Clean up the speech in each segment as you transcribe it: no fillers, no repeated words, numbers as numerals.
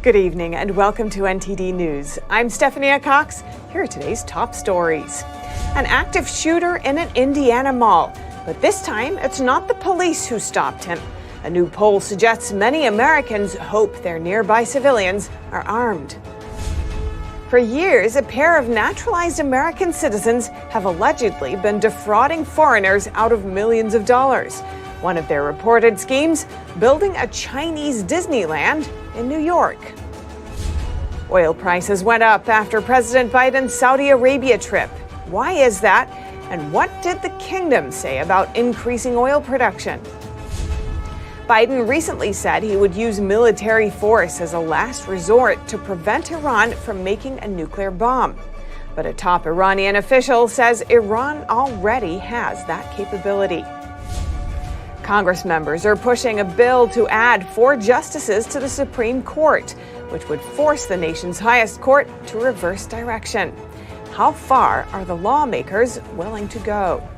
Good evening and welcome to NTD News. I'm Stephanie Cox. Here are today's top stories. An active shooter in an Indiana mall, but this time it's not the police who stopped him. A new poll suggests many Americans hope their nearby civilians are armed. For years, a pair of naturalized American citizens have allegedly been defrauding foreigners out of millions of dollars. One of their reported schemes, building a Chinese Disneyland in New York. Oil prices went up after President Biden's Saudi Arabia trip. Why is that? And what did the kingdom say about increasing oil production? Biden recently said he would use military force as a last resort to prevent Iran from making a nuclear bomb. But a top Iranian official says Iran already has that capability. Congress members are pushing a bill to add 4 justices to the Supreme Court, which would force the nation's highest court to reverse direction. How far are the lawmakers willing to go?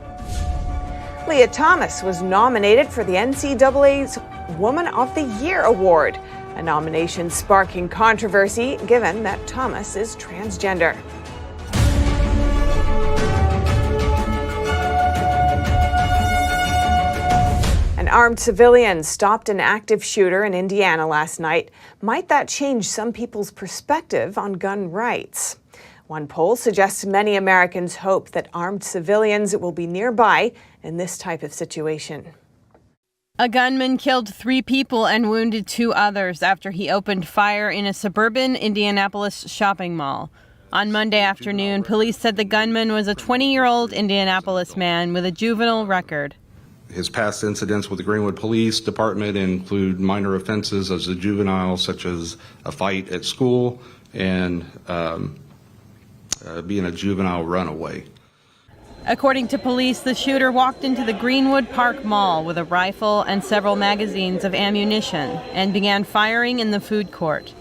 Leah Thomas was nominated for the NCAA's Woman of the Year award, a nomination sparking controversy given that Thomas is transgender. Armed civilians stopped an active shooter in Indiana last night. Might that change some people's perspective on gun rights? One poll suggests many Americans hope that armed civilians will be nearby in this type of situation. A gunman killed 3 people and wounded 2 others after he opened fire in a suburban Indianapolis shopping mall. On Monday afternoon, police said the gunman was a 20-year-old Indianapolis man with a juvenile record. His past incidents with the Greenwood Police Department include minor offenses as a juvenile, such as a fight at school and being a juvenile runaway. According to police, the shooter walked into the Greenwood Park Mall with a rifle and several magazines of ammunition and began firing in the food court.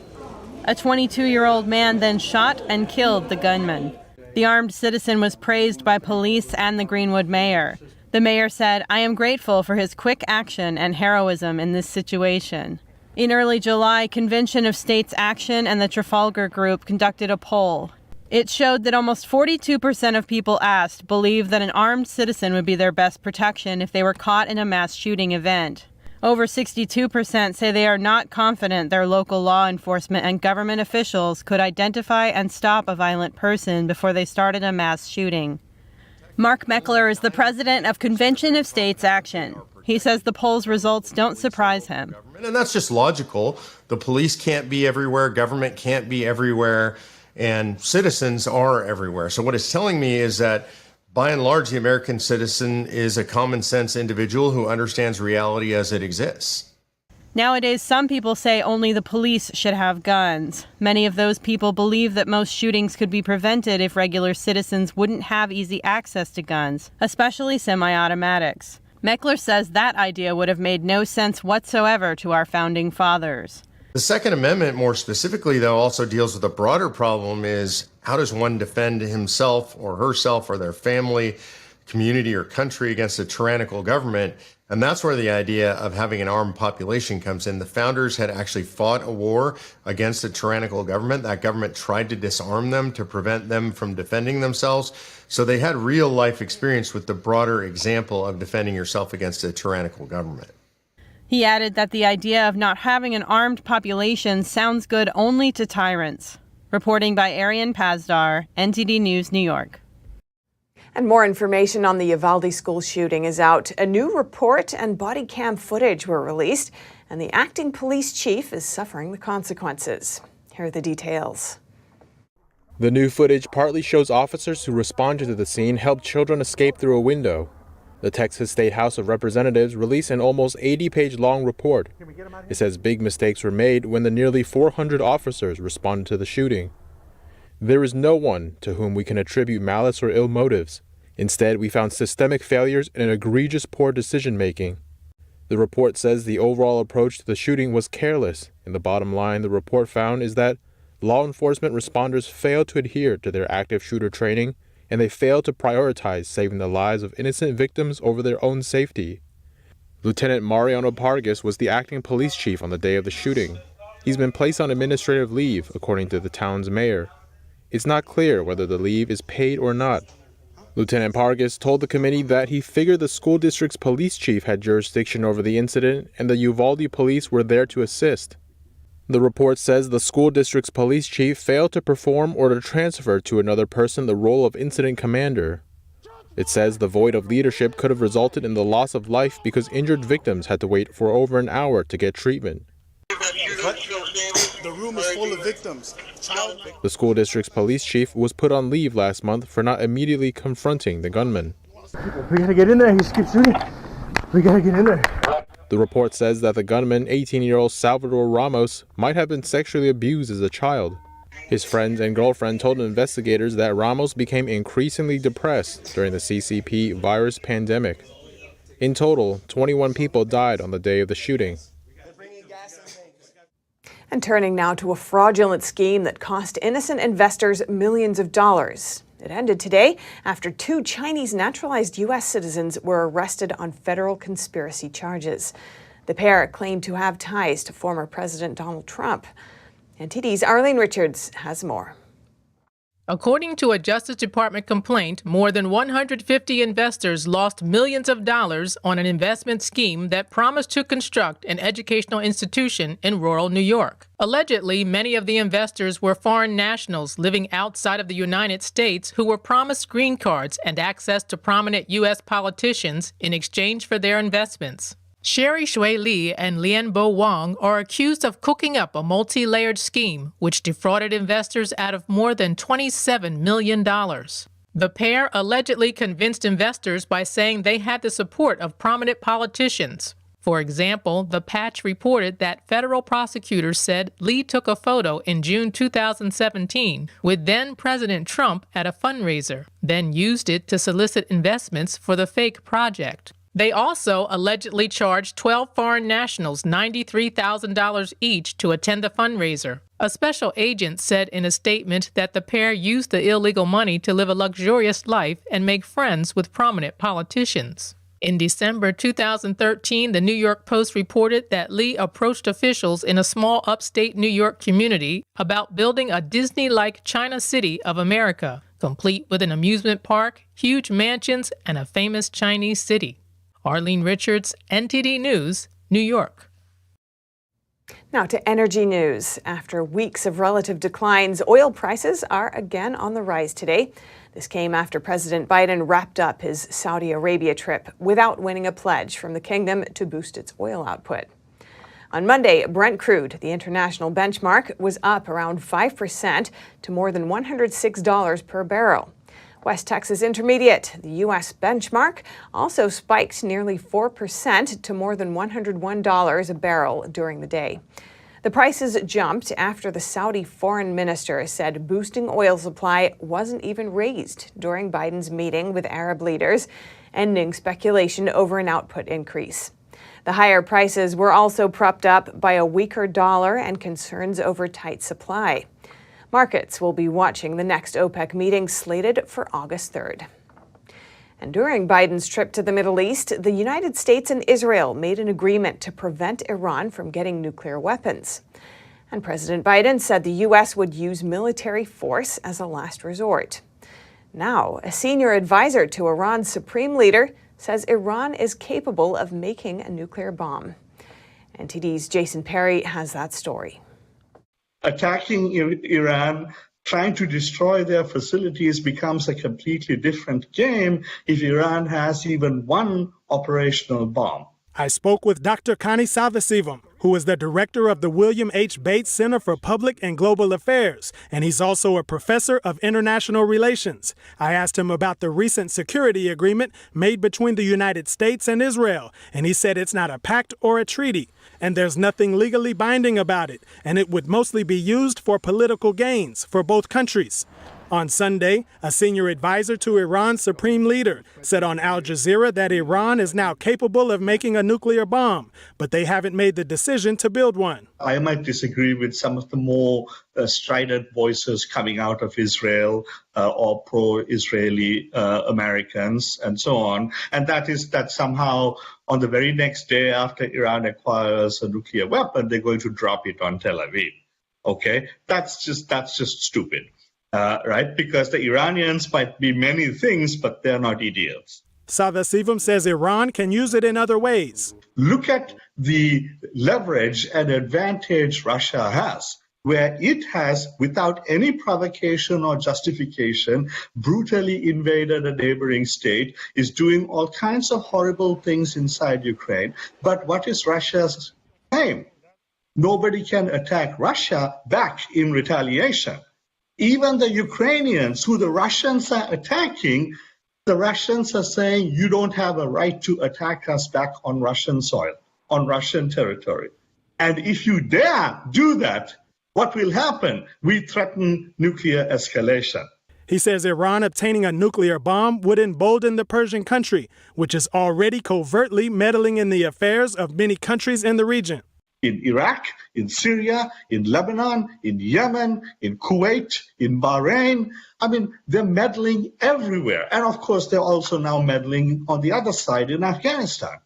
A 22-year-old man then shot and killed the gunman. The armed citizen was praised by police and the Greenwood mayor. The mayor said, "I am grateful for his quick action and heroism in this situation." In early July, Convention of States Action and the Trafalgar Group conducted a poll. It showed that almost 42% of people asked believe that an armed citizen would be their best protection if they were caught in a mass shooting event. Over 62% say they are not confident their local law enforcement and government officials could identify and stop a violent person before they started a mass shooting. Mark Meckler is the president of Convention of States Action. He says the poll's results don't surprise him. And that's just logical. The police can't be everywhere, government can't be everywhere, and citizens are everywhere. So what it's telling me is that, by and large, the American citizen is a common sense individual who understands reality as it exists. Nowadays, some people say only the police should have guns. Many of those people believe that most shootings could be prevented if regular citizens wouldn't have easy access to guns, especially semi-automatics. Meckler says that idea would have made no sense whatsoever to our founding fathers. The Second Amendment, more specifically, though, also deals with a broader problem: is how does one defend himself or herself or their family, community, or country against a tyrannical government? And that's where the idea of having an armed population comes in. The founders had actually fought a war against a tyrannical government. That government tried to disarm them to prevent them from defending themselves. So they had real life experience with the broader example of defending yourself against a tyrannical government. He added that the idea of not having an armed population sounds good only to tyrants. Reporting by Arian Pazdar, NTD News, New York. And more information on the Uvalde school shooting is out. A new report and body cam footage were released, and the acting police chief is suffering the consequences. Here are the details. The new footage partly shows officers who responded to the scene help children escape through a window. The Texas State House of Representatives released an almost 80-page long report. It says big mistakes were made when the nearly 400 officers responded to the shooting. There is no one to whom we can attribute malice or ill motives. Instead, we found systemic failures and egregious poor decision-making. The report says the overall approach to the shooting was careless, and the bottom line the report found is that law enforcement responders failed to adhere to their active shooter training, and they failed to prioritize saving the lives of innocent victims over their own safety. Lieutenant Mariano Pargas was the acting police chief on the day of the shooting. He's been placed on administrative leave, according to the town's mayor. It's not clear whether the leave is paid or not. Lieutenant Pargas told the committee that he figured the school district's police chief had jurisdiction over the incident and the Uvalde police were there to assist. The report says the school district's police chief failed to perform or to transfer to another person the role of incident commander. It says the void of leadership could have resulted in the loss of life because injured victims had to wait for over an hour to get treatment. The room is full of victims. The school district's police chief was put on leave last month for not immediately confronting the gunman. We gotta get in there. He just keeps shooting. We gotta get in there. The report says that the gunman, 18-year-old Salvador Ramos, might have been sexually abused as a child. His friends and girlfriend told investigators that Ramos became increasingly depressed during the CCP virus pandemic. In total, 21 people died on the day of the shooting. And turning now to a fraudulent scheme that cost innocent investors millions of dollars. It ended today after 2 Chinese naturalized U.S. citizens were arrested on federal conspiracy charges. The pair claimed to have ties to former President Donald Trump. NTD's Arlene Richards has more. According to a Justice Department complaint, more than 150 investors lost millions of dollars on an investment scheme that promised to construct an educational institution in rural New York. Allegedly, many of the investors were foreign nationals living outside of the United States who were promised green cards and access to prominent U.S. politicians in exchange for their investments. Sherry Shui Li and Lian Bo Wang are accused of cooking up a multi-layered scheme which defrauded investors out of more than $27 million. The pair allegedly convinced investors by saying they had the support of prominent politicians. For example, the Patch reported that federal prosecutors said Li took a photo in June 2017 with then-President Trump at a fundraiser, then used it to solicit investments for the fake project. They also allegedly charged 12 foreign nationals $93,000 each to attend the fundraiser. A special agent said in a statement that the pair used the illegal money to live a luxurious life and make friends with prominent politicians. In December 2013, the New York Post reported that Li approached officials in a small upstate New York community about building a Disney-like China City of America, complete with an amusement park, huge mansions, and a famous Chinese city. Arlene Richards, NTD News, New York. Now to energy news. After weeks of relative declines, oil prices are again on the rise today. This came after President Biden wrapped up his Saudi Arabia trip without winning a pledge from the kingdom to boost its oil output. On Monday, Brent crude, the international benchmark, was up around 5% to more than $106 per barrel. West Texas Intermediate, the U.S. benchmark, also spiked nearly 4% to more than $101 a barrel during the day. The prices jumped after the Saudi foreign minister said boosting oil supply wasn't even raised during Biden's meeting with Arab leaders, ending speculation over an output increase. The higher prices were also propped up by a weaker dollar and concerns over tight supply. Markets will be watching the next OPEC meeting slated for August 3rd. And during Biden's trip to the Middle East, the United States and Israel made an agreement to prevent Iran from getting nuclear weapons. And President Biden said the U.S. would use military force as a last resort. Now, a senior advisor to Iran's supreme leader says Iran is capable of making a nuclear bomb. NTD's Jason Perry has that story. Attacking Iran, trying to destroy their facilities becomes a completely different game if Iran has even one operational bomb. I spoke with Dr. Connie Savasivam, who is the director of the William H. Bates Center for Public and Global Affairs, and he's also a professor of international relations. I asked him about the recent security agreement made between the United States and Israel, and he said it's not a pact or a treaty, and there's nothing legally binding about it, and it would mostly be used for political gains for both countries. On Sunday, a senior advisor to Iran's supreme leader said on Al Jazeera that Iran is now capable of making a nuclear bomb, but they haven't made the decision to build one. I might disagree with some of the more strident voices coming out of Israel or pro-Israeli Americans and so on. And that is that somehow on the very next day after Iran acquires a nuclear weapon, they're going to drop it on Tel Aviv. Okay, that's just stupid. Right? Because the Iranians might be many things, but they're not idiots. Sadasivam says Iran can use it in other ways. Look at the leverage and advantage Russia has, where it has, without any provocation or justification, brutally invaded a neighboring state, is doing all kinds of horrible things inside Ukraine. But what is Russia's claim? Nobody can attack Russia back in retaliation. Even the Ukrainians, who the Russians are attacking, the Russians are saying, you don't have a right to attack us back on Russian soil, on Russian territory. And if you dare do that, what will happen? We threaten nuclear escalation. He says Iran obtaining a nuclear bomb would embolden the Persian country, which is already covertly meddling in the affairs of many countries in the region. In Iraq, in Syria, in Lebanon, in Yemen, in Kuwait, in Bahrain. I mean, they're meddling everywhere. And of course, they're also now meddling on the other side in Afghanistan.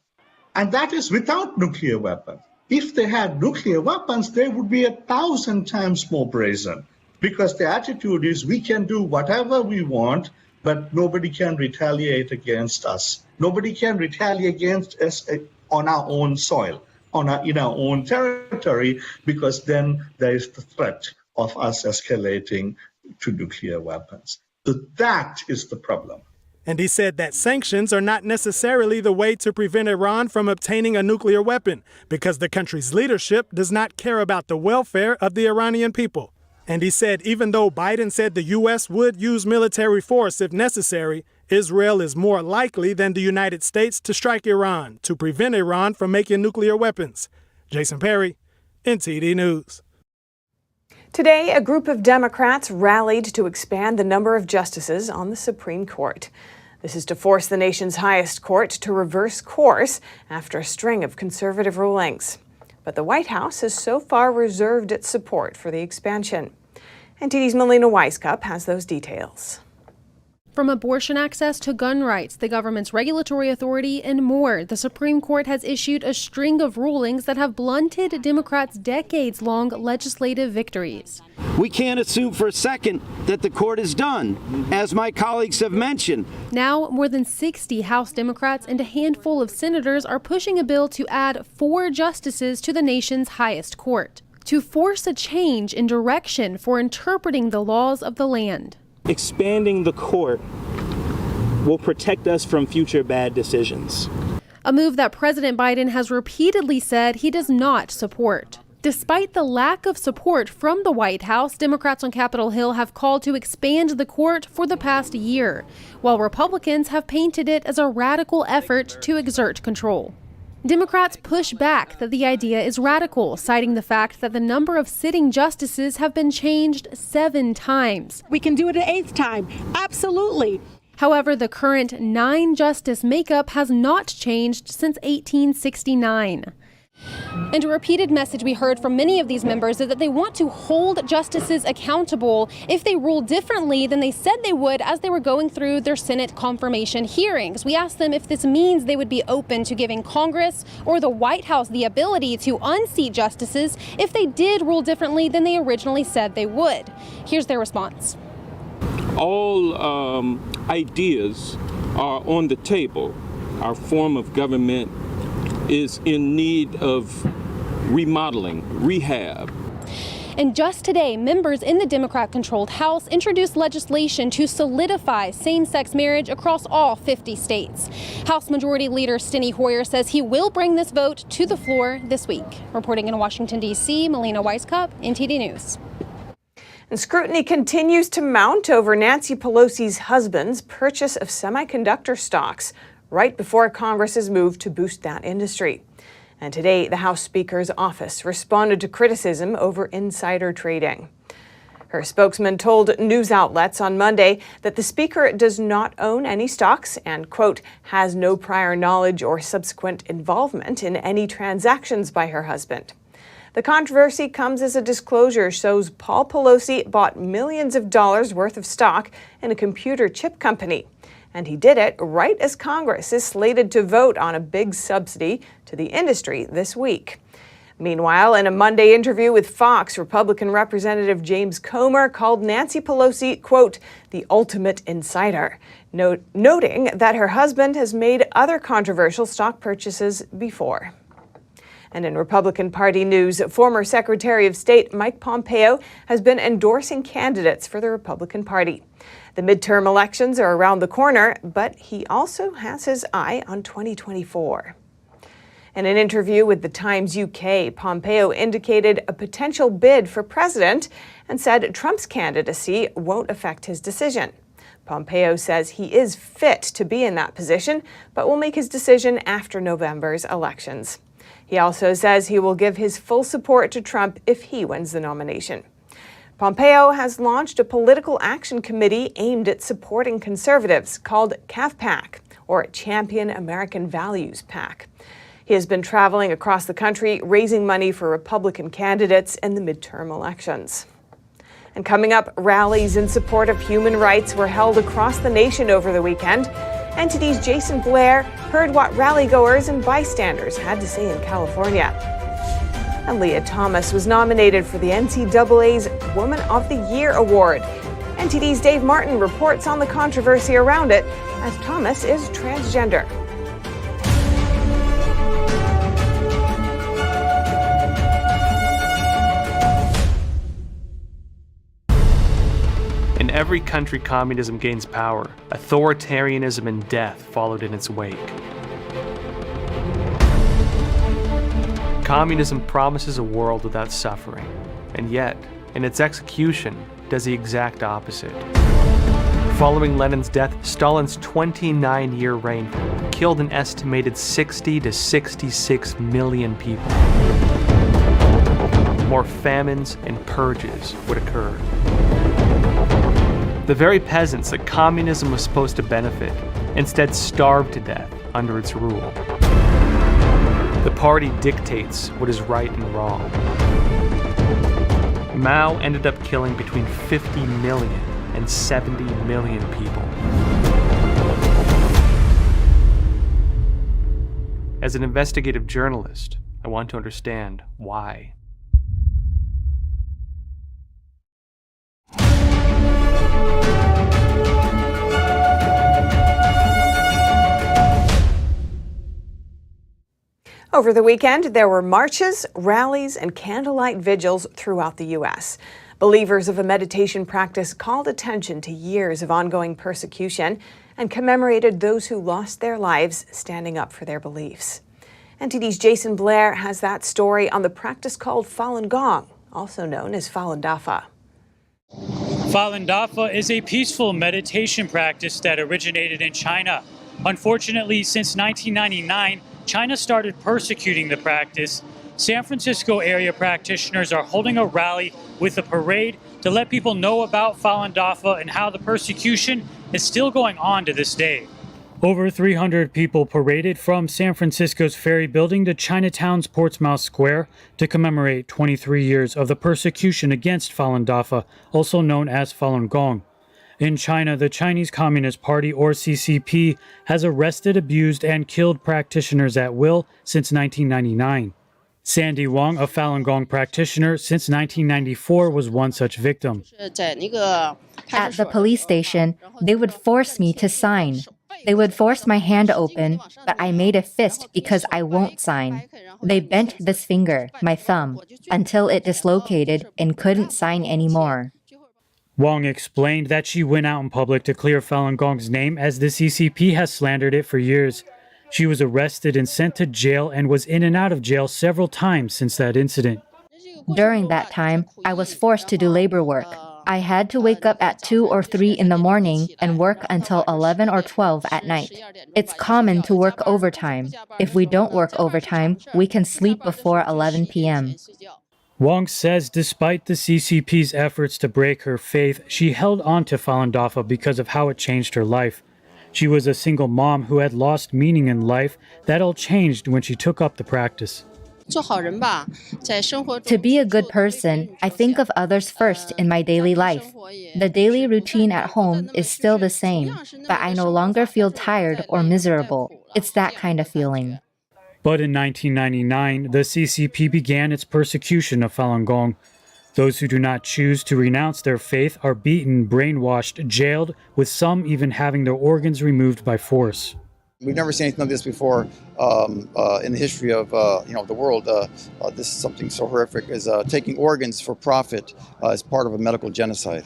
And that is without nuclear weapons. If they had nuclear weapons, they would be 1,000 times more brazen, because the attitude is we can do whatever we want, but nobody can retaliate against us. Nobody can retaliate against us on our own soil. In our own territory, because then there is the threat of us escalating to nuclear weapons. So that is the problem. And he said that sanctions are not necessarily the way to prevent Iran from obtaining a nuclear weapon, because the country's leadership does not care about the welfare of the Iranian people. And he said even though Biden said the U.S. would use military force if necessary, Israel is more likely than the United States to strike Iran to prevent Iran from making nuclear weapons. Jason Perry, NTD News. Today, a group of Democrats rallied to expand the number of justices on the Supreme Court. This is to force the nation's highest court to reverse course after a string of conservative rulings. But the White House has so far reserved its support for the expansion. NTD's Melina Weiskup has those details. From abortion access to gun rights, the government's regulatory authority, and more, the Supreme Court has issued a string of rulings that have blunted Democrats' decades-long legislative victories. We can't assume for a second that the court is done, as my colleagues have mentioned. Now, more than 60 House Democrats and a handful of senators are pushing a bill to add 4 justices to the nation's highest court, to force a change in direction for interpreting the laws of the land. Expanding the court will protect us from future bad decisions. A move that President Biden has repeatedly said he does not support. Despite the lack of support from the White House, Democrats on Capitol Hill have called to expand the court for the past year, while Republicans have painted it as a radical effort to exert control. Democrats push back that the idea is radical, citing the fact that the number of sitting justices have been changed 7 times. We can do it an 8th time. Absolutely. However, the current 9-justice makeup has not changed since 1869. And a repeated message we heard from many of these members is that they want to hold justices accountable if they rule differently than they said they would as they were going through their Senate confirmation hearings. We asked them if this means they would be open to giving Congress or the White House the ability to unseat justices if they did rule differently than they originally said they would. Here's their response. All ideas are on the table. Our form of government is in need of remodeling, rehab. And just today, members in the Democrat-controlled House introduced legislation to solidify same-sex marriage across all 50 states. House Majority Leader Steny Hoyer says he will bring this vote to the floor this week. Reporting in Washington, D.C., Melina Weiskup, NTD News. And scrutiny continues to mount over Nancy Pelosi's husband's purchase of semiconductor stocks right before Congress's move to boost that industry. And today, the House Speaker's office responded to criticism over insider trading. Her spokesman told news outlets on Monday that the speaker does not own any stocks and, quote, has no prior knowledge or subsequent involvement in any transactions by her husband. The controversy comes as a disclosure shows Paul Pelosi bought millions of dollars worth of stock in a computer chip company. And he did it right as Congress is slated to vote on a big subsidy to the industry this week. Meanwhile, in a Monday interview with Fox, Republican Representative James Comer called Nancy Pelosi, quote, the ultimate insider, noting that her husband has made other controversial stock purchases before. And in Republican Party news, former Secretary of State Mike Pompeo has been endorsing candidates for the Republican Party. The midterm elections are around the corner, but he also has his eye on 2024. In an interview with the Times UK, Pompeo indicated a potential bid for president and said Trump's candidacy won't affect his decision. Pompeo says he is fit to be in that position, but will make his decision after November's elections. He also says he will give his full support to Trump if he wins the nomination. Pompeo has launched a political action committee aimed at supporting conservatives called CAVPAC, or Champion American Values PAC. He has been traveling across the country raising money for Republican candidates in the midterm elections. And coming up, rallies in support of human rights were held across the nation over the weekend. NTD's Jason Blair heard what rallygoers and bystanders had to say in California. And Leah Thomas was nominated for the NCAA's Woman of the Year Award. NTD's Dave Martin reports on the controversy around it, as Thomas is transgender. In every country communism gains power, authoritarianism and death followed in its wake. Communism promises a world without suffering, and yet, in its execution, does the exact opposite. Following Lenin's death, Stalin's 29-year reign killed an estimated 60 to 66 million people. More famines and purges would occur. The very peasants that communism was supposed to benefit instead starved to death under its rule. The party dictates what is right and wrong. Mao ended up killing between 50 million and 70 million people. As an investigative journalist, I want to understand why. Over the weekend, there were marches, rallies, and candlelight vigils throughout the U.S. Believers of a meditation practice called attention to years of ongoing persecution and commemorated those who lost their lives standing up for their beliefs. NTD's Jason Blair has that story on the practice called Falun Gong, also known as Falun Dafa. Falun Dafa is a peaceful meditation practice that originated in China. Unfortunately, since 1999, China started persecuting the practice. San Francisco area practitioners are holding a rally with a parade to let people know about Falun Dafa and how the persecution is still going on to this day. Over 300 people paraded from San Francisco's Ferry Building to Chinatown's Portsmouth Square to commemorate 23 years of the persecution against Falun Dafa, also known as Falun Gong. In China, the Chinese Communist Party, or CCP, has arrested, abused, and killed practitioners at will since 1999. Sandy Wong, a Falun Gong practitioner since 1994, was one such victim. At the police station, they would force me to sign. They would force my hand open, but I made a fist because I won't sign. They bent this finger, my thumb, until it dislocated and couldn't sign anymore. Wong explained that she went out in public to clear Falun Gong's name as the CCP has slandered it for years. She was arrested and sent to jail and was in and out of jail several times since that incident. During that time, I was forced to do labor work. I had to wake up at 2 or 3 in the morning and work until 11 or 12 at night. It's common to work overtime. If we don't work overtime, we can sleep before 11 p.m. Wong says despite the CCP's efforts to break her faith, she held on to Falun Dafa because of how it changed her life. She was a single mom who had lost meaning in life. That all changed when she took up the practice. To be a good person, I think of others first in my daily life. The daily routine at home is still the same, but I no longer feel tired or miserable. It's that kind of feeling. But in 1999, the CCP began its persecution of Falun Gong. Those who do not choose to renounce their faith are beaten, brainwashed, jailed, with some even having their organs removed by force. We've never seen anything like this before in the history of the world. This is something so horrific as taking organs for profit as part of a medical genocide.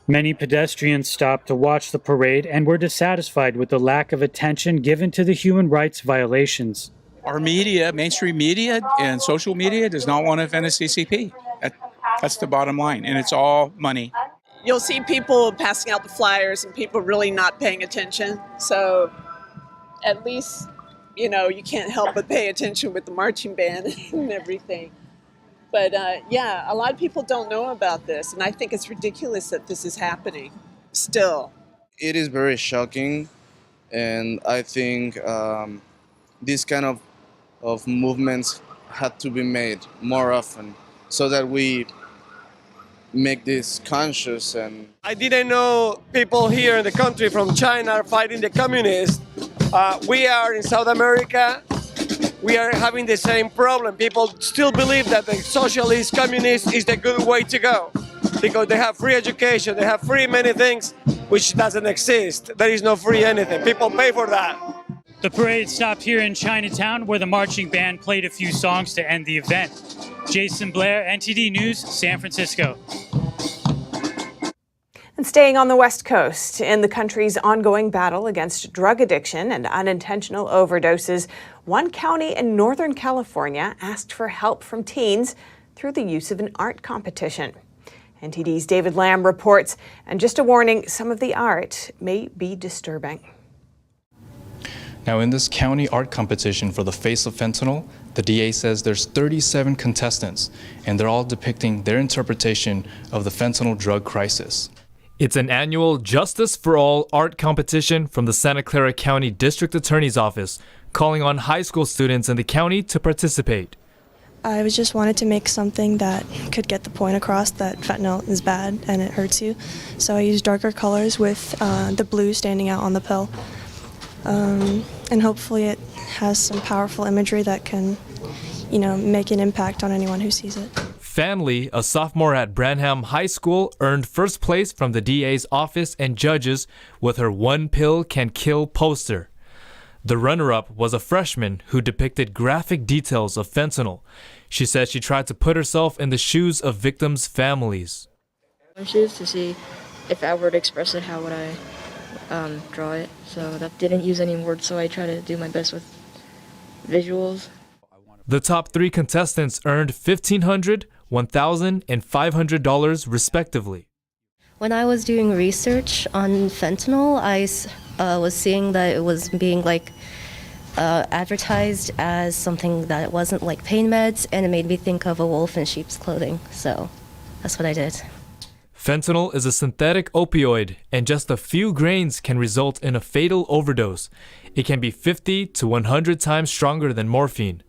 Many pedestrians stopped to watch the parade and were dissatisfied with the lack of attention given to the human rights violations. Our media, mainstream media and social media does not want to offend the CCP. That's the bottom line, and it's all money. You'll see people passing out the flyers and people really not paying attention. So at least, you can't help but pay attention with the marching band and everything. But a lot of people don't know about this, and I think it's ridiculous that this is happening still. It is very shocking, and I think these kind of movements had to be made more often so that we make this conscious. And I didn't know people here in the country from China are fighting the communists. We are in South America. We are having the same problem. People still believe that the socialist communist is the good way to go because they have free education, they have free many things, which doesn't exist. There is no free anything. People pay for that. The parade stopped here in Chinatown, where the marching band played a few songs to end the event. Jason Blair, NTD News, San Francisco. And staying on the West Coast, in the country's ongoing battle against drug addiction and unintentional overdoses, one county in Northern California asked for help from teens through the use of an art competition. NTD's David Lamb reports, and just a warning, some of the art may be disturbing. Now, in this county art competition for the face of fentanyl, the DA says there's 37 contestants, and they're all depicting their interpretation of the fentanyl drug crisis. It's an annual Justice for All art competition from the Santa Clara County District Attorney's Office, calling on high school students in the county to participate. I just wanted to make something that could get the point across that fentanyl is bad and it hurts you. So I used darker colors with the blue standing out on the pill. And hopefully it has some powerful imagery that can, make an impact on anyone who sees it. Fanley, a sophomore at Branham High School, earned first place from the DA's office and judges with her "One Pill Can Kill" poster. The runner-up was a freshman who depicted graphic details of fentanyl. She said she tried to put herself in the shoes of victims' families. To see if I were to express it, how would I draw it? So that didn't use any words, so I try to do my best with visuals. The top three contestants earned $1,500, $1,000, and $500 respectively. When I was doing research on fentanyl, I was seeing that it was being advertised as something that wasn't like pain meds, and it made me think of a wolf in sheep's clothing. So that's what I did. Fentanyl is a synthetic opioid, and just a few grains can result in a fatal overdose. It can be 50 to 100 times stronger than morphine.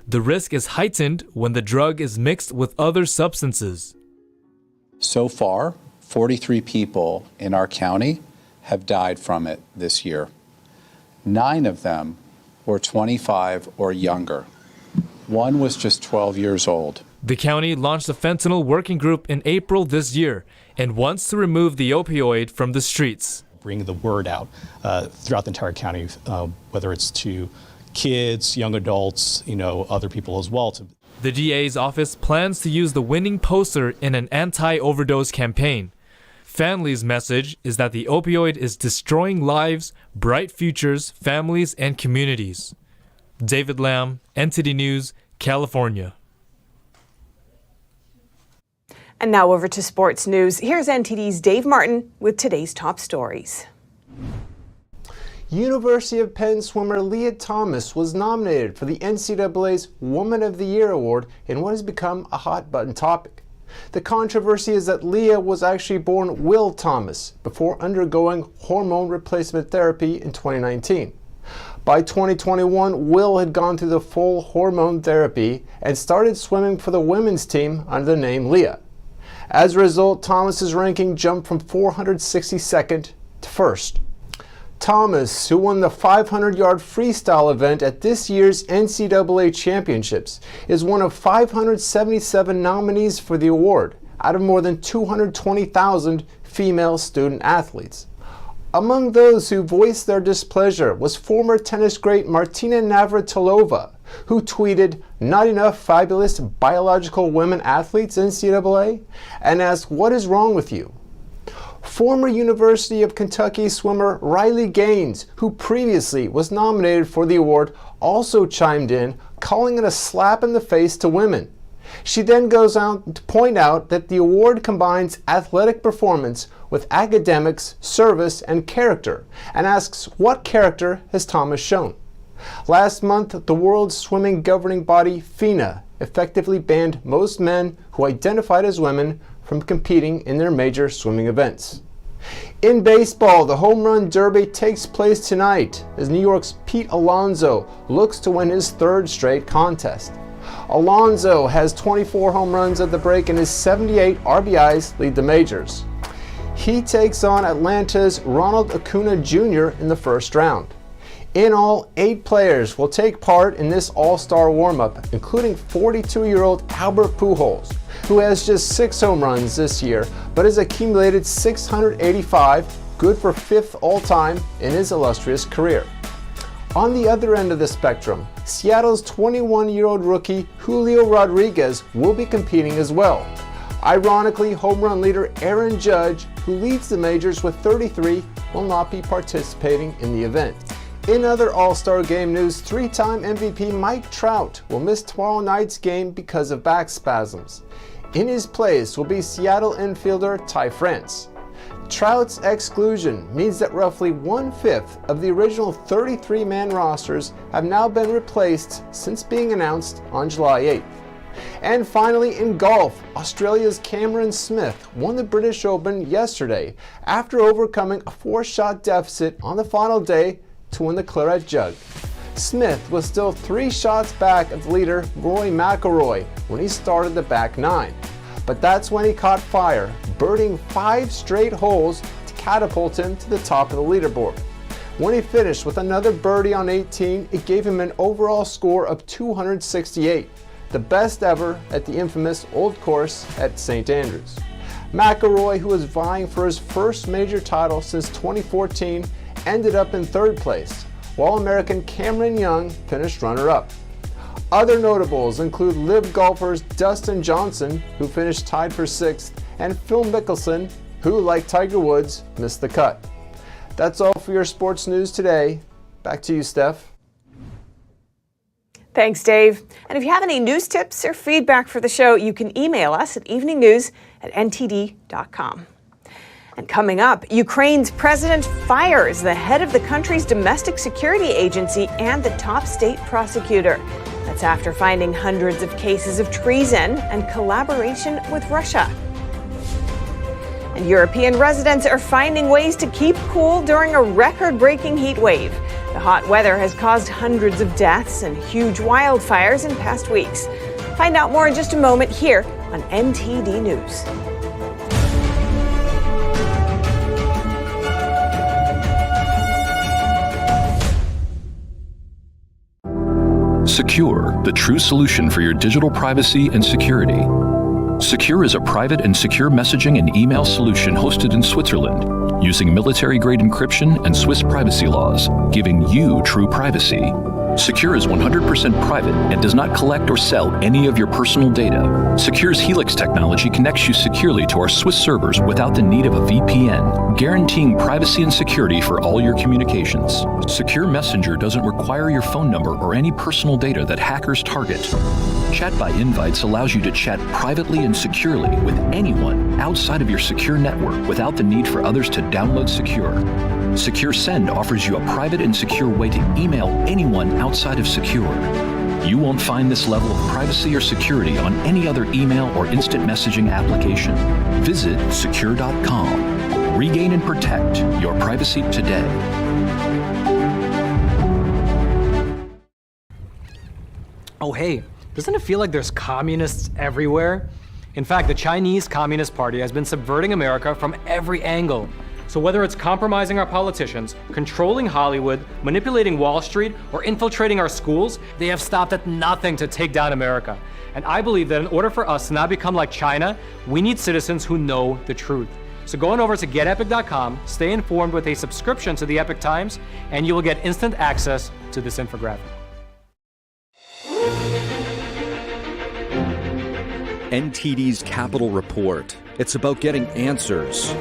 The risk is heightened when the drug is mixed with other substances. So far, 43 people in our county have died from it this year. 9 of them were 25 or younger. One was just 12 years old. The county launched a fentanyl working group in April this year and wants to remove the opioid from the streets. Bring the word out throughout the entire county, whether it's to kids, young adults, other people as well. The DA's office plans to use the winning poster in an anti-overdose campaign. Fanley's message is that the opioid is destroying lives, bright futures, families, and communities. David Lamb, NTD News, California. And now over to sports news. Here's NTD's Dave Martin with today's top stories. University of Penn swimmer Lia Thomas was nominated for the NCAA's Woman of the Year award in what has become a hot-button topic. The controversy is that Lia was actually born Will Thomas before undergoing hormone replacement therapy in 2019. By 2021, Will had gone through the full hormone therapy and started swimming for the women's team under the name Lia. As a result, Thomas's ranking jumped from 462nd to 1st. Thomas, who won the 500-yard freestyle event at this year's NCAA Championships, is one of 577 nominees for the award, out of more than 220,000 female student athletes. Among those who voiced their displeasure was former tennis great Martina Navratilova, who tweeted, "Not enough fabulous biological women athletes, NCAA?" and asked, "What is wrong with you?" Former University of Kentucky swimmer Riley Gaines, who previously was nominated for the award, also chimed in, calling it a slap in the face to women. She then goes on to point out that the award combines athletic performance with academics, service, and character, and asks, what character has Thomas shown? Last month, the world's swimming governing body, FINA, effectively banned most men who identified as women from competing in their major swimming events. In baseball, the Home Run Derby takes place tonight as New York's Pete Alonso looks to win his 3rd straight contest. Alonso has 24 home runs at the break and his 78 RBIs lead the majors. He takes on Atlanta's Ronald Acuna Jr. in the 1st round. In all, 8 players will take part in this all-star warm-up, including 42-year-old Albert Pujols, who has just 6 home runs this year, but has accumulated 685, good for 5th all-time in his illustrious career. On the other end of the spectrum, Seattle's 21-year-old rookie Julio Rodriguez will be competing as well. Ironically, home run leader Aaron Judge, who leads the majors with 33, will not be participating in the event. In other All-Star Game news, 3-time MVP Mike Trout will miss tomorrow night's game because of back spasms. In his place will be Seattle infielder Ty France. Trout's exclusion means that roughly 1/5 of the original 33-man rosters have now been replaced since being announced on July 8th. And finally, in golf, Australia's Cameron Smith won the British Open yesterday after overcoming a 4-shot deficit on the final day to win the Claret Jug. Smith was still 3 shots back of leader Rory McIlroy when he started the back 9. But that's when he caught fire, birding 5 straight holes to catapult him to the top of the leaderboard. When he finished with another birdie on 18, it gave him an overall score of 268, the best ever at the infamous Old Course at St.Andrews. McIlroy, who was vying for his first major title since 2014, ended up in 3rd place, while American Cameron Young finished runner-up. Other notables include LIV golfers Dustin Johnson, who finished tied for 6th, and Phil Mickelson, who, like Tiger Woods, missed the cut. That's all for your sports news today. Back to you, Steph. Thanks, Dave. And if you have any news tips or feedback for the show, you can email us at eveningnews@ntd.com. And coming up, Ukraine's president fires the head of the country's domestic security agency and the top state prosecutor. That's after finding hundreds of cases of treason and collaboration with Russia. And European residents are finding ways to keep cool during a record-breaking heat wave. The hot weather has caused hundreds of deaths and huge wildfires in past weeks. Find out more in just a moment here on NTD News. Secure, the true solution for your digital privacy and security. Secure is a private and secure messaging and email solution hosted in Switzerland, using military-grade encryption and Swiss privacy laws, giving you true privacy. Secure is 100% private and does not collect or sell any of your personal data. Secure's Helix technology connects you securely to our Swiss servers without the need of a VPN, guaranteeing privacy and security for all your communications. Secure Messenger doesn't require your phone number or any personal data that hackers target. Chat by Invites allows you to chat privately and securely with anyone outside of your secure network without the need for others to download Secure. Secure Send offers you a private and secure way to email anyone outside of Secure. You won't find this level of privacy or security on any other email or instant messaging application. Visit secure.com. Regain and protect your privacy today. Oh, hey, doesn't it feel like there's communists everywhere? In fact, the Chinese Communist Party has been subverting America from every angle. So whether it's compromising our politicians, controlling Hollywood, manipulating Wall Street, or infiltrating our schools, they have stopped at nothing to take down America. And I believe that in order for us to not become like China, we need citizens who know the truth. So go on over to getepic.com, stay informed with a subscription to the Epic Times, and you will get instant access to this infographic. NTD's Capital Report. It's about getting answers,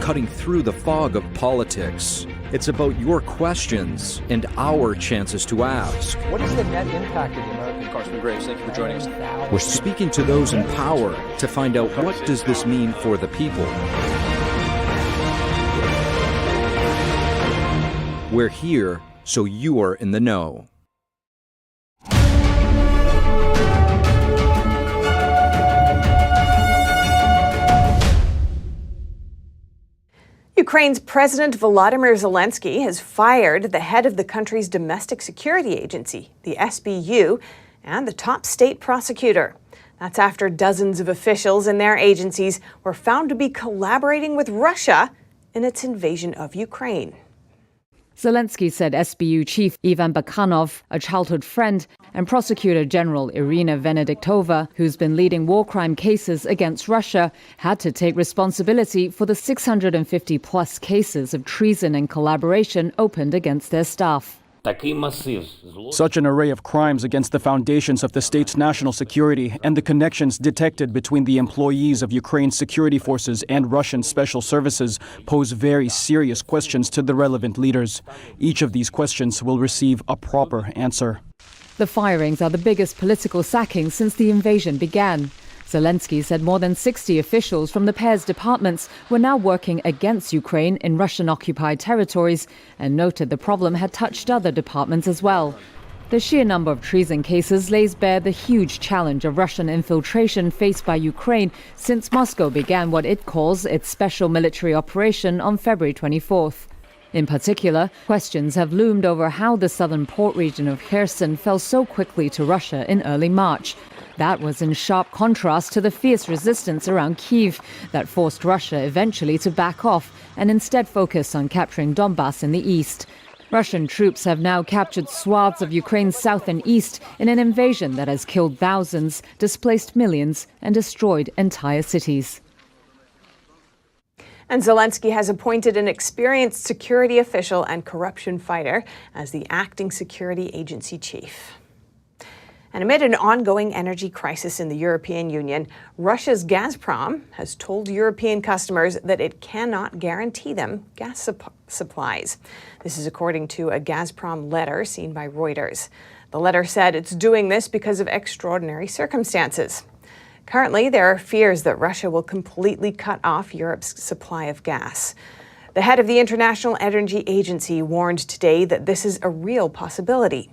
cutting through the fog of politics. It's about your questions and our chances to ask. What is the net impact of the American Congressman Graves? Thank you for joining us. We're speaking to those in power to find out what does this mean for the people. We're here so you're in the know. Ukraine's President Volodymyr Zelenskyy has fired the head of the country's domestic security agency, the SBU, and the top state prosecutor. That's after dozens of officials in their agencies were found to be collaborating with Russia in its invasion of Ukraine. Zelenskyy said SBU chief Ivan Bakanov, a childhood friend, and Prosecutor General Irina Venediktova, who's been leading war crime cases against Russia, had to take responsibility for the 650-plus cases of treason and collaboration opened against their staff. Such an array of crimes against the foundations of the state's national security and the connections detected between the employees of Ukraine's security forces and Russian special services pose very serious questions to the relevant leaders. Each of these questions will receive a proper answer. The firings are the biggest political sackings since the invasion began. Zelenskyy said more than 60 officials from the pair's departments were now working against Ukraine in Russian-occupied territories and noted the problem had touched other departments as well. The sheer number of treason cases lays bare the huge challenge of Russian infiltration faced by Ukraine since Moscow began what it calls its special military operation on February 24th. In particular, questions have loomed over how the southern port region of Kherson fell so quickly to Russia in early March. That was in sharp contrast to the fierce resistance around Kyiv that forced Russia eventually to back off and instead focus on capturing Donbass in the east. Russian troops have now captured swaths of Ukraine's south and east in an invasion that has killed thousands, displaced millions, and destroyed entire cities. And Zelenskyy has appointed an experienced security official and corruption fighter as the acting security agency chief. And amid an ongoing energy crisis in the European Union, Russia's Gazprom has told European customers that it cannot guarantee them gas supplies. This is according to a Gazprom letter seen by Reuters. The letter said it's doing this because of extraordinary circumstances. Currently, there are fears that Russia will completely cut off Europe's supply of gas. The head of the International Energy Agency warned today that this is a real possibility.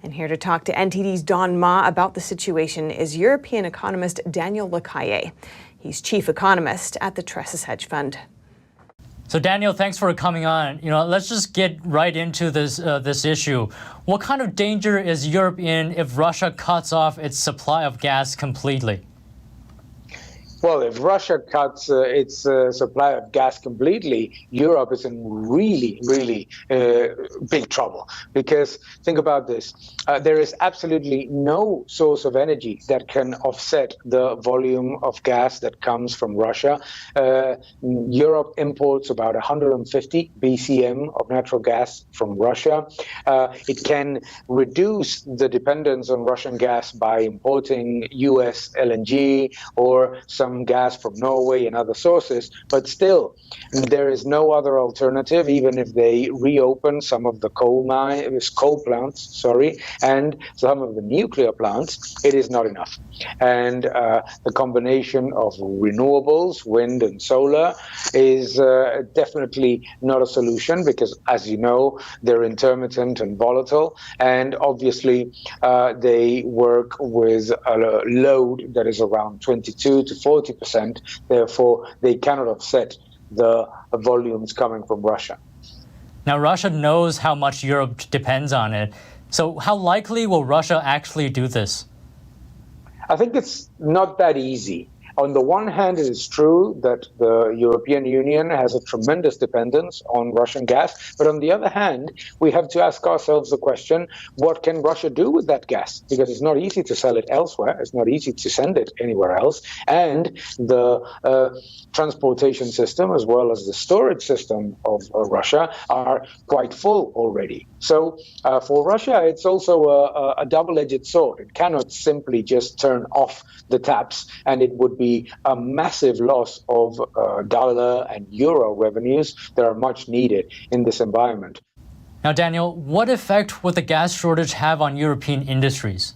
And here to talk to NTD's Don Ma about the situation is European economist Daniel Lacaille. He's chief economist at the Tressis Hedge Fund. So Daniel, thanks for coming on. Let's just get right into this issue. What kind of danger is Europe in if Russia cuts off its supply of gas completely? Well, if Russia cuts its supply of gas completely, Europe is in really, really big trouble. Because think about this. There is absolutely no source of energy that can offset the volume of gas that comes from Russia. Europe imports about 150 BCM of natural gas from Russia. It can reduce the dependence on Russian gas by importing US LNG or some some gas from Norway and other sources, but still, there is no other alternative, even if they reopen some of the coal plants, and some of the nuclear plants, it is not enough. And the combination of renewables, wind and solar, is definitely not a solution because, as you know, they're intermittent and volatile, and obviously they work with a load that is around 22 to 40%. Therefore, they cannot offset the volumes coming from Russia. Now, Russia knows how much Europe depends on it. So how likely will Russia actually do this? I think it's not that easy. On the one hand, it is true that the European Union has a tremendous dependence on Russian gas. But on the other hand, we have to ask ourselves the question, what can Russia do with that gas? Because it's not easy to sell it elsewhere. It's not easy to send it anywhere else. And the transportation system, as well as the storage system of Russia, are quite full already. So for Russia, it's also a double-edged sword. It cannot simply just turn off the taps, and it would be a massive loss of dollar and euro revenues that are much needed in this environment. Now, Daniel, what effect would the gas shortage have on European industries?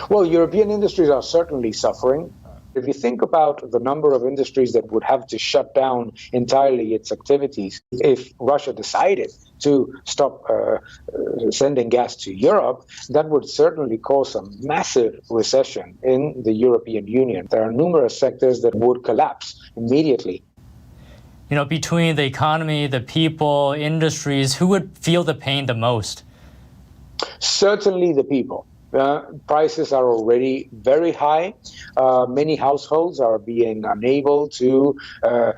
Well, European industries are certainly suffering. If you think about the number of industries that would have to shut down entirely its activities if Russia decided to stop sending gas to Europe, that would certainly cause a massive recession in the European Union. There are numerous sectors that would collapse immediately. You know, between the economy, the people, industries, who would feel the pain the most? Certainly the people. Prices are already very high. Many households are being unable to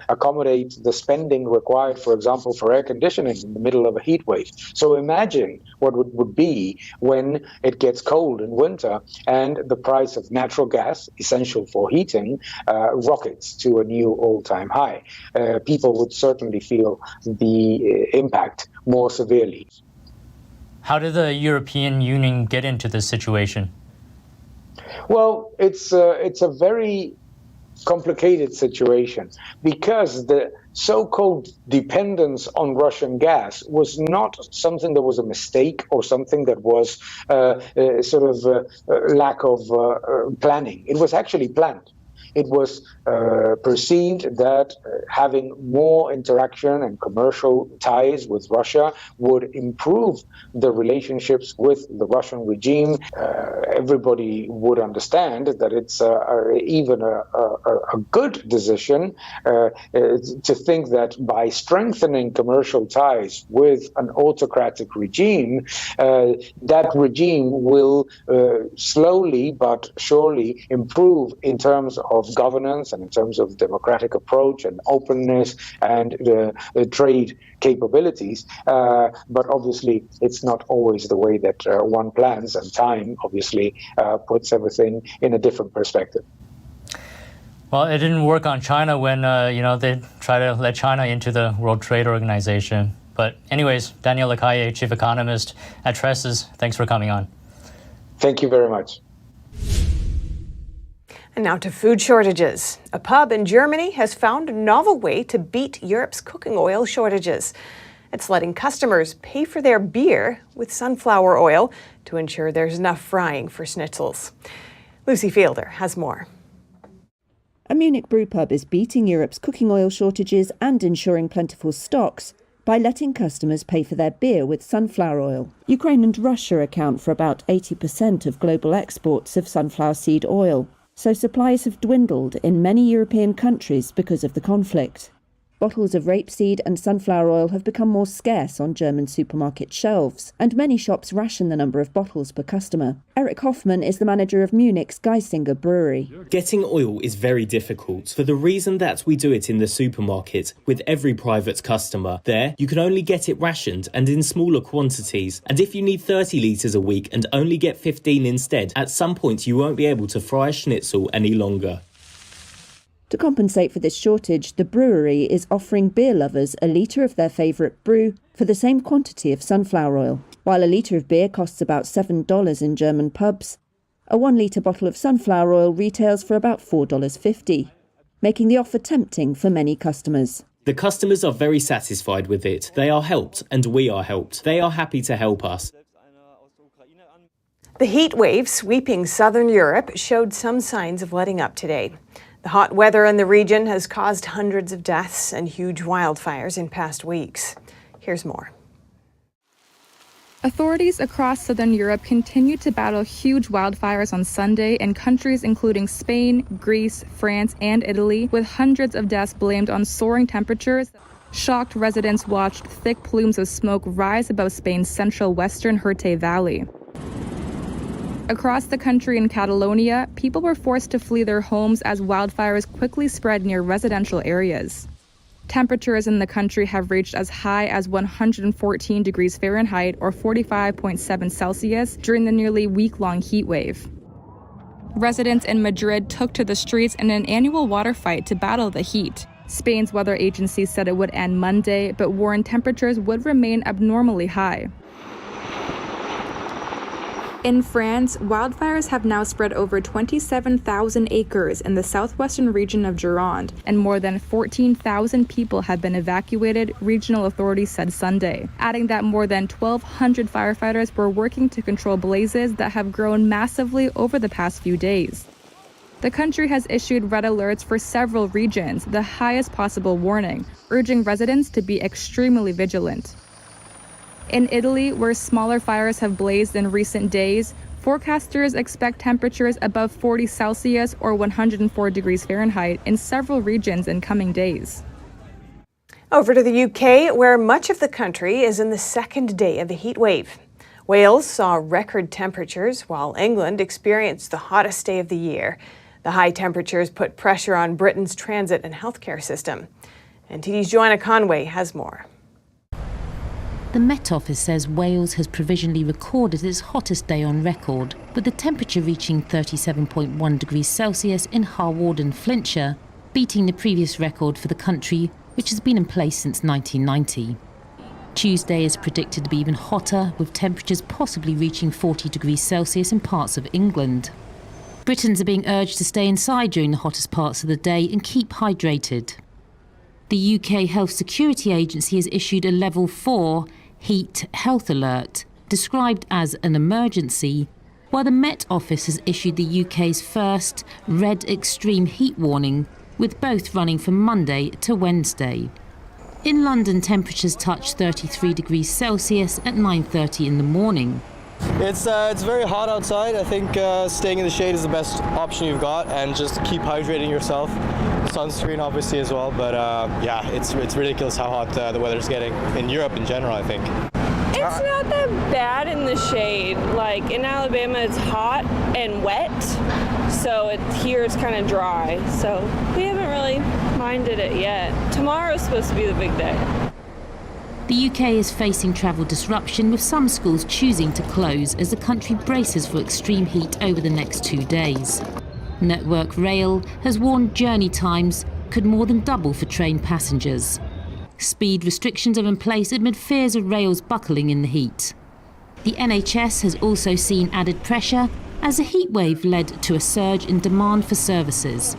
accommodate the spending required, for example, for air conditioning in the middle of a heat wave. So imagine what it would be when it gets cold in winter and the price of natural gas, essential for heating, rockets to a new all-time high. People would certainly feel the impact more severely. How did the European Union get into this situation? Well, it's a very complicated situation because the so-called dependence on Russian gas was not something that was a mistake or something that was lack of planning. It was actually planned. It was perceived that having more interaction and commercial ties with Russia would improve the relationships with the Russian regime. Everybody would understand that it's even a good decision to think that by strengthening commercial ties with an autocratic regime, that regime will slowly but surely improve in terms of governance and in terms of democratic approach and openness and trade capabilities. But obviously, it's not always the way that one plans, and time obviously puts everything in a different perspective. Well, it didn't work on China when they tried to let China into the World Trade Organization. But anyways, Daniel Lacalle, Chief Economist at Tresses, thanks for coming on. Thank you very much. And now to food shortages. A pub in Germany has found a novel way to beat Europe's cooking oil shortages. It's letting customers pay for their beer with sunflower oil to ensure there's enough frying for schnitzels. Lucy Fielder has more. A Munich brewpub is beating Europe's cooking oil shortages and ensuring plentiful stocks by letting customers pay for their beer with sunflower oil. Ukraine and Russia account for about 80% of global exports of sunflower seed oil, so supplies have dwindled in many European countries because of the conflict. Bottles of rapeseed and sunflower oil have become more scarce on German supermarket shelves, and many shops ration the number of bottles per customer. Eric Hoffman is the manager of Munich's Geisinger brewery. Getting oil is very difficult for the reason that we do it in the supermarket with every private customer. There, you can only get it rationed and in smaller quantities, and if you need 30 litres a week and only get 15 instead, at some point you won't be able to fry a schnitzel any longer. To compensate for this shortage, the brewery is offering beer lovers a litre of their favourite brew for the same quantity of sunflower oil. While a litre of beer costs about $7 in German pubs, A 1 litre bottle of sunflower oil retails for about $4.50, making the offer tempting for many customers. The customers are very satisfied with it. They are helped, and we are helped. They are happy to help us. The heat wave sweeping southern Europe showed some signs of letting up today. The hot weather in the region has caused hundreds of deaths and huge wildfires in past weeks. Here's more. Authorities across southern Europe continue to battle huge wildfires on Sunday in countries including Spain, Greece, France, and Italy, with hundreds of deaths blamed on soaring temperatures. Shocked residents watched thick plumes of smoke rise above Spain's central western Heatwave Valley. Across the country in Catalonia, people were forced to flee their homes as wildfires quickly spread near residential areas. Temperatures in the country have reached as high as 114 degrees Fahrenheit or 45.7 Celsius during the nearly week-long heat wave. Residents in Madrid took to the streets in an annual water fight to battle the heat. Spain's weather agency said it would end Monday, but warned temperatures would remain abnormally high. In France, wildfires have now spread over 27,000 acres in the southwestern region of Gironde, and more than 14,000 people have been evacuated, regional authorities said Sunday, adding that more than 1,200 firefighters were working to control blazes that have grown massively over the past few days. The country has issued red alerts for several regions, the highest possible warning, urging residents to be extremely vigilant. In Italy, where smaller fires have blazed in recent days, forecasters expect temperatures above 40 Celsius or 104 degrees Fahrenheit in several regions in coming days. Over to the UK, where much of the country is in the second day of the heat wave. Wales saw record temperatures, while England experienced the hottest day of the year. The high temperatures put pressure on Britain's transit and healthcare system. NTD's Joanna Conway has more. The Met Office says Wales has provisionally recorded its hottest day on record, with the temperature reaching 37.1 degrees Celsius in Harward and Flintshire, beating the previous record for the country, which has been in place since 1990. Tuesday is predicted to be even hotter, with temperatures possibly reaching 40 degrees Celsius in parts of England. Britons are being urged to stay inside during the hottest parts of the day and keep hydrated. The UK Health Security Agency has issued a Level 4 heat health alert, described as an emergency, while the Met Office has issued the UK's first red extreme heat warning, with both running from Monday to Wednesday. In London, temperatures touched 33 degrees Celsius at 9:30 in the morning. It's very hot outside. I think staying in the shade is the best option you've got, and just keep hydrating yourself. Sunscreen obviously as well, but yeah, it's ridiculous how hot the weather's getting in Europe in general, I think. It's not that bad in the shade. Like in Alabama, it's hot and wet, so here it's kind of dry. So we haven't really minded it yet. Tomorrow's supposed to be the big day. The UK is facing travel disruption, with some schools choosing to close as the country braces for extreme heat over the next 2 days. Network Rail has warned journey times could more than double for train passengers. Speed restrictions are in place amid fears of rails buckling in the heat. The NHS has also seen added pressure as a heatwave led to a surge in demand for services.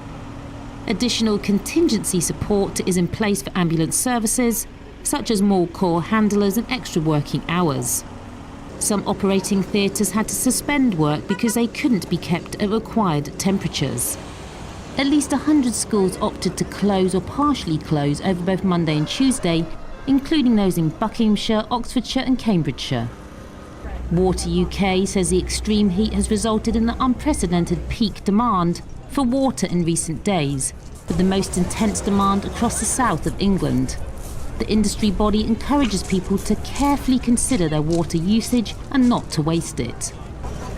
Additional contingency support is in place for ambulance services, such as more core handlers and extra working hours. Some operating theatres had to suspend work because they couldn't be kept at required temperatures. At least 100 schools opted to close or partially close over both Monday and Tuesday, including those in Buckinghamshire, Oxfordshire and Cambridgeshire. Water UK says the extreme heat has resulted in an unprecedented peak demand for water in recent days, with the most intense demand across the south of England. The industry body encourages people to carefully consider their water usage and not to waste it.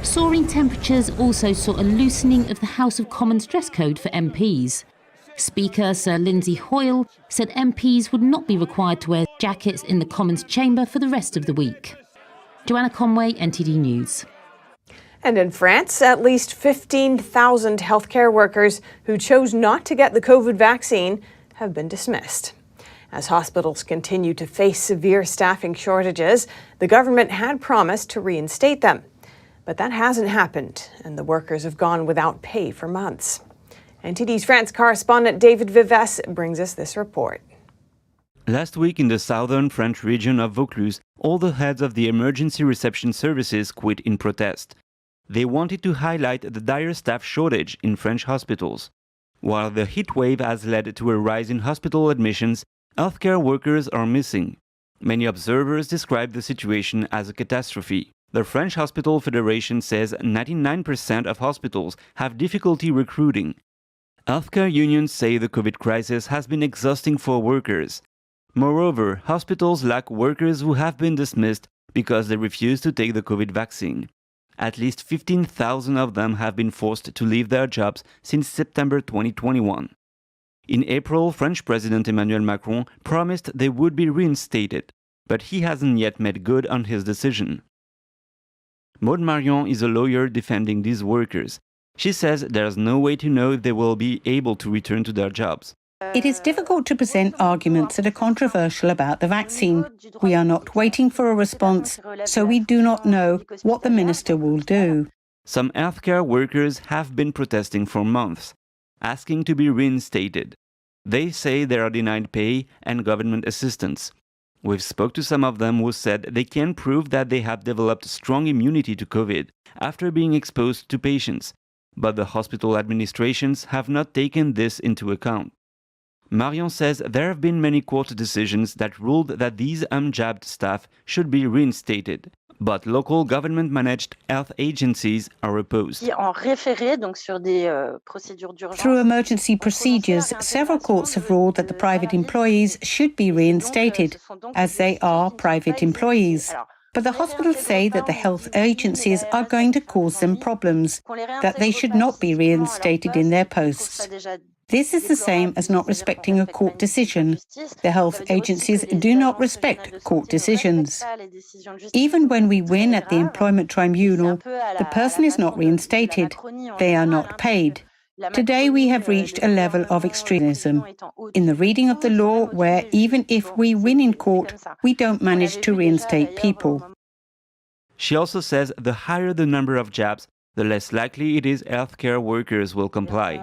Soaring temperatures also saw a loosening of the House of Commons dress code for MPs. Speaker Sir Lindsay Hoyle said MPs would not be required to wear jackets in the Commons chamber for the rest of the week. Joanna Conway, NTD News. And in France, at least 15,000 healthcare workers who chose not to get the COVID vaccine have been dismissed. As hospitals continue to face severe staffing shortages, the government had promised to reinstate them. But that hasn't happened, and the workers have gone without pay for months. NTD's France correspondent David Vives brings us this report. Last week in the southern French region of Vaucluse, all the heads of the emergency reception services quit in protest. They wanted to highlight the dire staff shortage in French hospitals. While the heatwave has led to a rise in hospital admissions, healthcare workers are missing. Many observers describe the situation as a catastrophe. The French Hospital Federation says 99% of hospitals have difficulty recruiting. Healthcare unions say the COVID crisis has been exhausting for workers. Moreover, hospitals lack workers who have been dismissed because they refuse to take the COVID vaccine. At least 15,000 of them have been forced to leave their jobs since September 2021. In April, French President Emmanuel Macron promised they would be reinstated, but he hasn't yet made good on his decision. Maud Marion is a lawyer defending these workers. She says there's no way to know if they will be able to return to their jobs. It is difficult to present arguments that are controversial about the vaccine. We are not waiting for a response, so we do not know what the minister will do. Some healthcare workers have been protesting for months, asking to be reinstated. They say they are denied pay and government assistance. We've spoke to some of them who said they can prove that they have developed strong immunity to COVID after being exposed to patients, but the hospital administrations have not taken this into account. Marion says there have been many court decisions that ruled that these unjabbed staff should be reinstated, but local government-managed health agencies are opposed. Through emergency procedures, several courts have ruled that the private employees should be reinstated, as they are private employees. But the hospitals say that the health agencies are going to cause them problems, that they should not be reinstated in their posts. This is the same as not respecting a court decision. The health agencies do not respect court decisions. Even when we win at the employment tribunal, the person is not reinstated. They are not paid. Today we have reached a level of extremism in the reading of the law where even if we win in court, we don't manage to reinstate people. She also says the higher the number of jabs, the less likely it is healthcare workers will comply.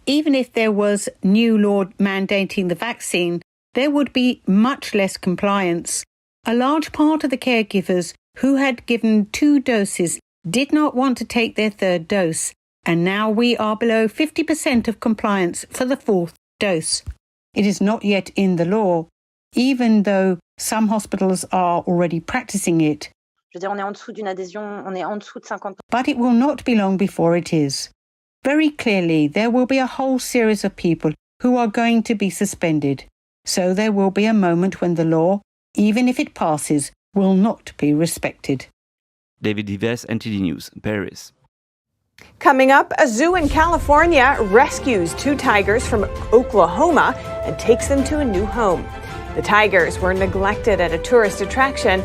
Even if there was new law mandating the vaccine, there would be much less compliance. A large part of the caregivers who had given 2 doses did not want to take their 3rd dose, and now we are below 50% of compliance for the 4th dose. It is not yet in the law, even though some hospitals are already practicing it. But it will not be long before it is. Very clearly, there will be a whole series of people who are going to be suspended. So there will be a moment when the law, even if it passes, will not be respected. David Vives, NTD News, Paris. Coming up, a zoo in California rescues 2 tigers from Oklahoma and takes them to a new home. The tigers were neglected at a tourist attraction,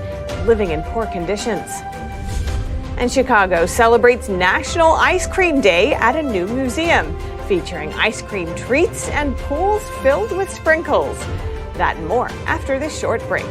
living in poor conditions. And Chicago celebrates National Ice Cream Day at a new museum, featuring ice cream treats and pools filled with sprinkles. That and more after this short break.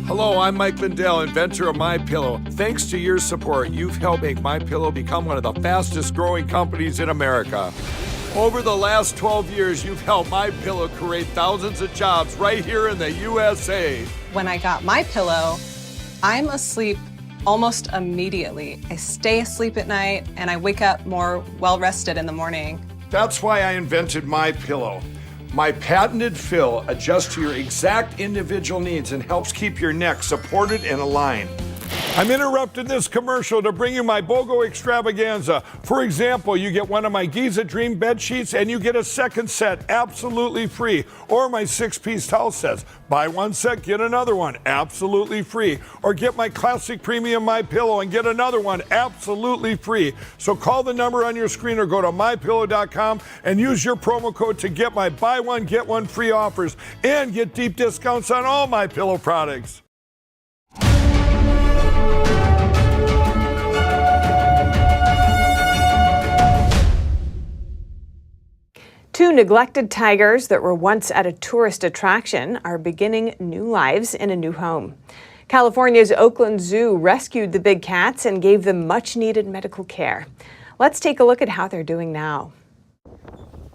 Hello, I'm Mike Lindell, inventor of MyPillow. Thanks to your support, you've helped make MyPillow become one of the fastest growing companies in America. Over the last 12 years, you've helped MyPillow create thousands of jobs right here in the USA. When I got MyPillow, I'm asleep almost immediately. I stay asleep at night and I wake up more well-rested in the morning. That's why I invented MyPillow. My patented fill adjusts to your exact individual needs and helps keep your neck supported and aligned. I'm interrupting this commercial to bring you my BOGO extravaganza. For example, you get one of my Giza Dream bed sheets and you get a second set absolutely free. Or my 6-piece towel sets. Buy one set, get another one absolutely free. Or get my classic premium MyPillow and get another one absolutely free. So call the number on your screen or go to mypillow.com and use your promo code to get my buy one, get one free offers and get deep discounts on all MyPillow products. Two neglected tigers that were once at a tourist attraction are beginning new lives in a new home. California's Oakland Zoo rescued the big cats and gave them much-needed medical care. Let's take a look at how they're doing now.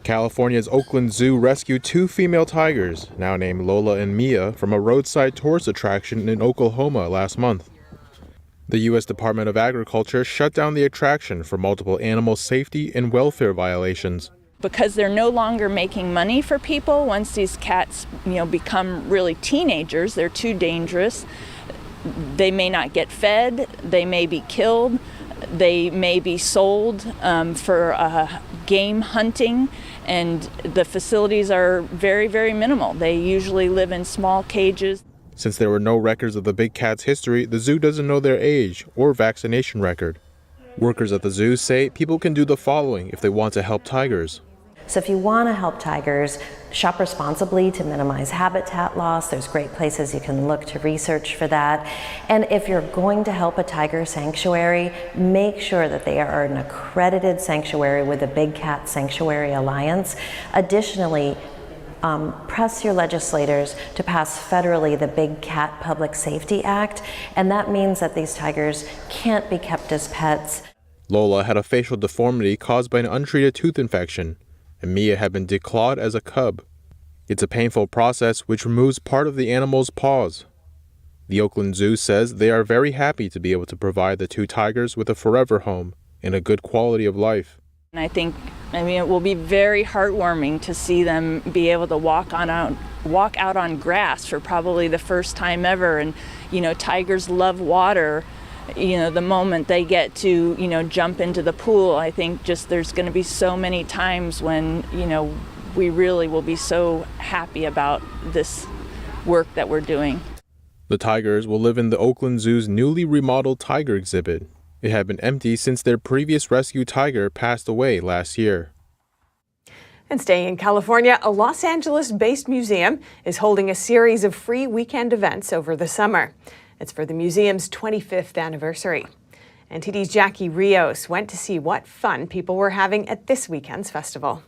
California's Oakland Zoo rescued two female tigers, now named Lola and Mia, from a roadside tourist attraction in Oklahoma last month. The U.S. Department of Agriculture shut down the attraction for multiple animal safety and welfare violations. Because they're no longer making money for people once these cats, become really teenagers, they're too dangerous. They may not get fed, they may be killed, they may be sold for game hunting, and the facilities are very, very minimal. They usually live in small cages. Since there were no records of the big cat's history, the zoo doesn't know their age or vaccination record. Workers at the zoo say people can do the following if they want to help tigers. So if you want to help tigers, shop responsibly to minimize habitat loss. There's great places you can look to research for that. And if you're going to help a tiger sanctuary, make sure that they are an accredited sanctuary with the Big Cat Sanctuary Alliance. Additionally, press your legislators to pass federally the Big Cat Public Safety Act, and that means that these tigers can't be kept as pets. Lola had a facial deformity caused by an untreated tooth infection, and Mia had been declawed as a cub. It's a painful process which removes part of the animal's paws. The Oakland Zoo says they are very happy to be able to provide the two tigers with a forever home and a good quality of life. And I think, it will be very heartwarming to see them be able to walk out on grass for probably the first time ever. And, tigers love water. The moment they get to, jump into the pool, I think just there's going to be so many times when, we really will be so happy about this work that we're doing. The tigers will live in the Oakland Zoo's newly remodeled tiger exhibit. It had been empty since their previous rescue tiger passed away last year. And staying in California, a Los Angeles-based museum is holding a series of free weekend events over the summer. It's for the museum's 25th anniversary. NTD's Jackie Rios went to see what fun people were having at this weekend's festival.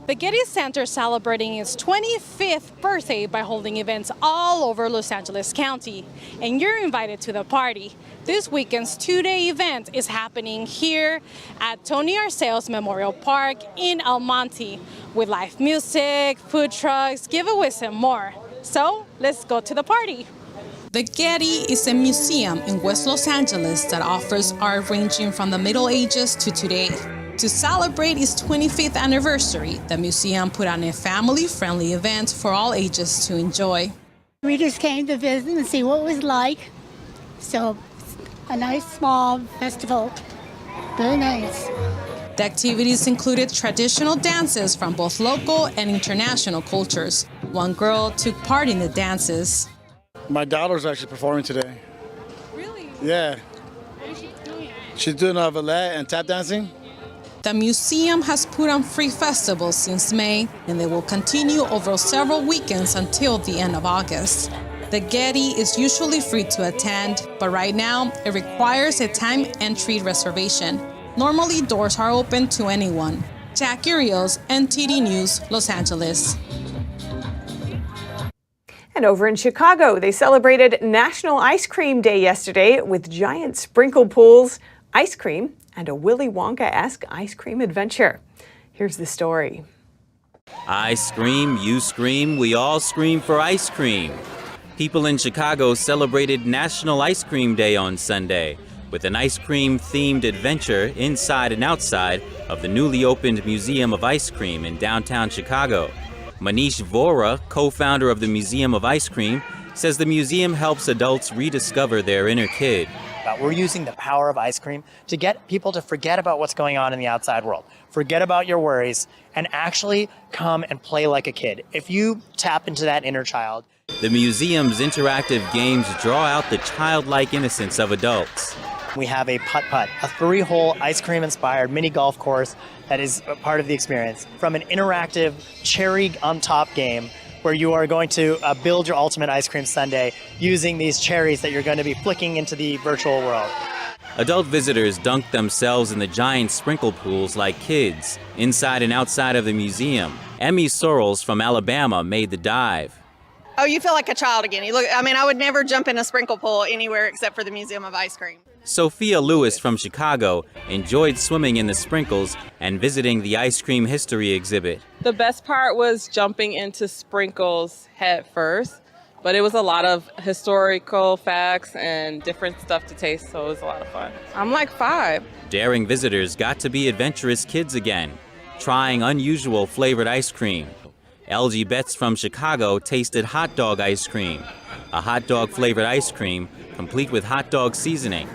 The Getty Center celebrating its 25th birthday by holding events all over Los Angeles County. And you're invited to the party. This weekend's two-day event is happening here at Tony Arceo's Memorial Park in El Monte with live music, food trucks, giveaways, and more. So let's go to the party. The Getty is a museum in West Los Angeles that offers art ranging from the Middle Ages to today. To celebrate its 25th anniversary, the museum put on a family-friendly event for all ages to enjoy. We just came to visit and see what it was like. So, a nice small festival. Very nice. The activities included traditional dances from both local and international cultures. One girl took part in the dances. My daughter's actually performing today. Really? Yeah. What is she doing? She's doing ballet and tap dancing. The museum has put on free festivals since May, and they will continue over several weekends until the end of August. The Getty is usually free to attend, but right now it requires a time entry reservation. Normally, doors are open to anyone. Jackie Rios, NTD News, Los Angeles. And over in Chicago, they celebrated National Ice Cream Day yesterday with giant sprinkle pools, ice cream, and a Willy Wonka-esque ice cream adventure. Here's the story. I scream, you scream, we all scream for ice cream. People in Chicago celebrated National Ice Cream Day on Sunday with an ice cream-themed adventure inside and outside of the newly opened Museum of Ice Cream in downtown Chicago. Manish Vora, co-founder of the Museum of Ice Cream, says the museum helps adults rediscover their inner kid. We're using the power of ice cream to get people to forget about what's going on in the outside world, forget about your worries, and actually come and play like a kid. If you tap into that inner child. The museum's interactive games draw out the childlike innocence of adults. We have a putt-putt, a 3-hole ice cream-inspired mini golf course that is a part of the experience. From an interactive cherry on top game where you are going to build your ultimate ice cream sundae using these cherries that you're going to be flicking into the virtual world. Adult visitors dunked themselves in the giant sprinkle pools like kids, inside and outside of the museum. Emmy Sorrells from Alabama made the dive. Oh, you feel like a child again. You look, I mean, I would never jump in a sprinkle pool anywhere except for the Museum of Ice Cream. Sophia Lewis from Chicago enjoyed swimming in the sprinkles and visiting the ice cream history exhibit. The best part was jumping into sprinkles head first, but it was a lot of historical facts and different stuff to taste, so it was a lot of fun. I'm like 5. Daring visitors got to be adventurous kids again, trying unusual flavored ice cream. LG Betts from Chicago tasted hot dog ice cream, a hot dog flavored ice cream complete with hot dog seasoning,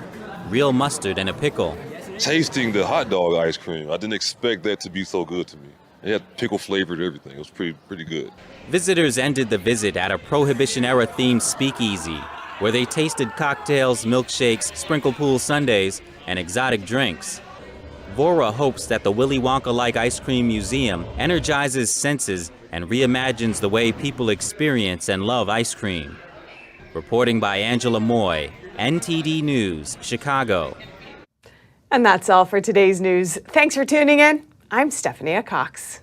real mustard and a pickle. Tasting the hot dog ice cream, I didn't expect that to be so good to me. It had pickle flavored everything. It was pretty good. Visitors ended the visit at a Prohibition-era themed speakeasy, where they tasted cocktails, milkshakes, sprinkle pool sundaes, and exotic drinks. Vora hopes that the Willy Wonka-like ice cream museum energizes senses and reimagines the way people experience and love ice cream. Reporting by Angela Moy, NTD News, Chicago. And that's all for today's news. Thanks for tuning in. I'm Stephanie Cox.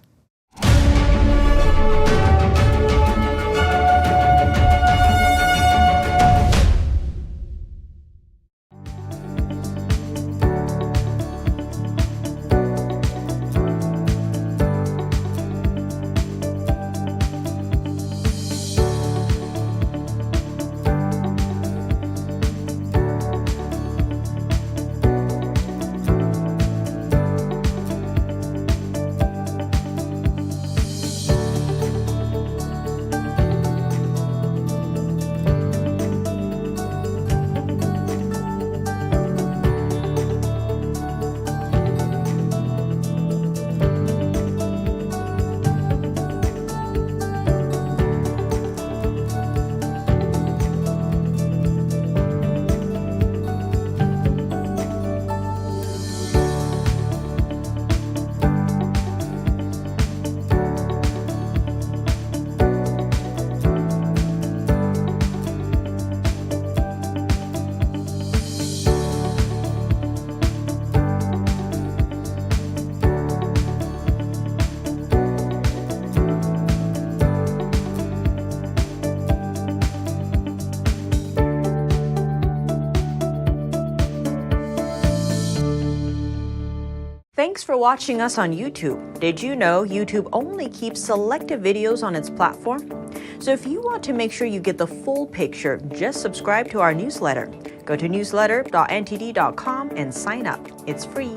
Thanks for watching us on YouTube. Did you know YouTube only keeps selective videos on its platform? So if you want to make sure you get the full picture, just subscribe to our newsletter. Go to newsletter.ntd.com and sign up. It's free.